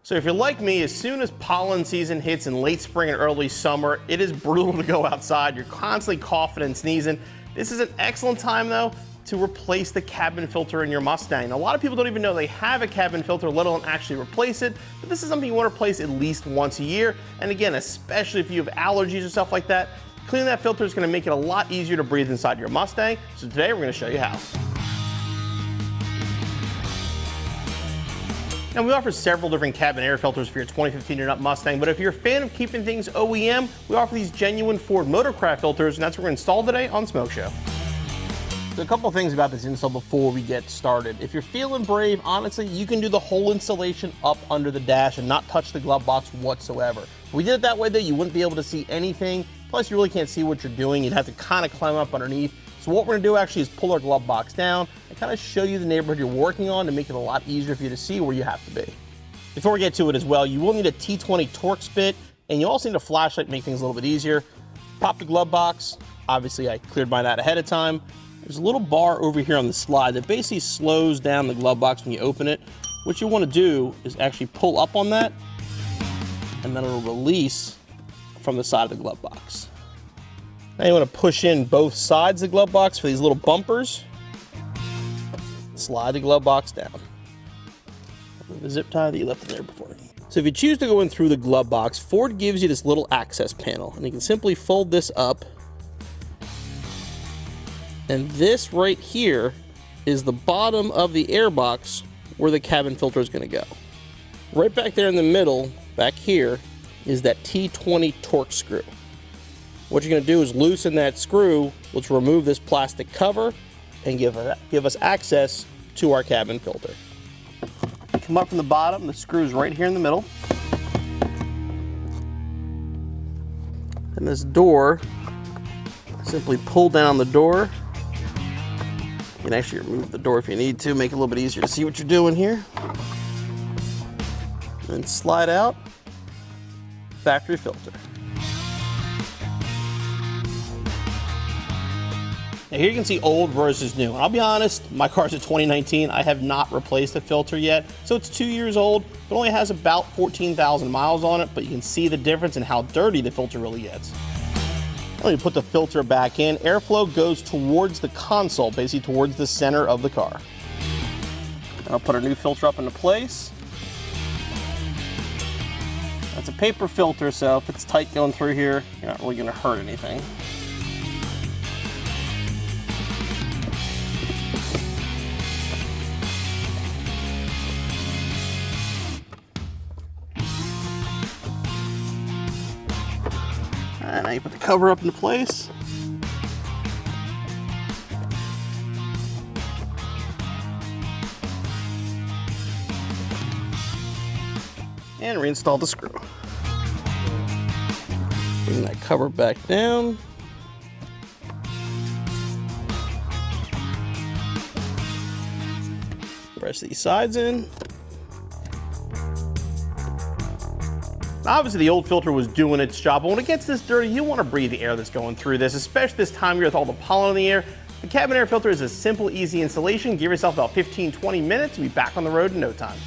So if you're like me, as soon as pollen season hits in late spring and early summer, it is brutal to go outside. You're constantly coughing and sneezing. This is an excellent time though to replace the cabin filter in your Mustang. A lot of people don't even know they have a cabin filter, let alone actually replace it, but this is something you want to replace at least once a year. And again, especially if you have allergies or stuff like that, cleaning that filter is going to make it a lot easier to breathe inside your Mustang. So today we're going to show you how. Now we offer several different cabin air filters for your 2015 and up Mustang, but if you're a fan of keeping things OEM, we offer these genuine Ford Motorcraft filters, and that's what we're going to install today on Smoke Show. So a couple things about this install before we get started. If you're feeling brave, honestly, you can do the whole installation up under the dash and not touch the glove box whatsoever. If we did it that way though, you wouldn't be able to see anything. Plus you really can't see what you're doing. You'd have to kind of climb up underneath. So what we're gonna do actually is pull our glove box down and kind of show you the neighborhood you're working on to make it a lot easier for you to see where you have to be. Before we get to it as well, you will need a T20 Torx bit, and you also need a flashlight to make things a little bit easier. Pop the glove box. Obviously I cleared mine out ahead of time. There's a little bar over here on the slide that basically slows down the glove box when you open it. What you want to do is actually pull up on that, and then it'll release from the side of the glove box. Now you want to push in both sides of the glove box for these little bumpers. Slide the glove box down. The zip tie that you left in there before. So if you choose to go in through the glove box, Ford gives you this little access panel, and you can simply fold this up. And this right here is the bottom of the air box where the cabin filter is going to go. Right back there in the middle, back here, is that T20 Torx screw. What you're going to do is loosen that screw, which will remove this plastic cover and give us access to our cabin filter. Come up from the bottom, the screw is right here in the middle. And this door, simply pull down the door. You can actually remove the door if you need to, make it a little bit easier to see what you're doing here. And slide out, factory filter. Now here you can see old versus new. And I'll be honest, my car's a 2019. I have not replaced the filter yet. So it's 2 years old, but only has about 14,000 miles on it, but you can see the difference in how dirty the filter really gets. When you put the filter back in, airflow goes towards the console, basically towards the center of the car. And I'll put our new filter up into place. That's a paper filter, so if it's tight going through here, you're not really going to hurt anything. And now you put the cover up into place. And reinstall the screw. Bring that cover back down. Press these sides in. Obviously the old filter was doing its job, but when it gets this dirty, you want to breathe the air that's going through this, especially this time of year with all the pollen in the air. The cabin air filter is a simple, easy installation. Give yourself about 15-20 minutes and be back on the road in no time.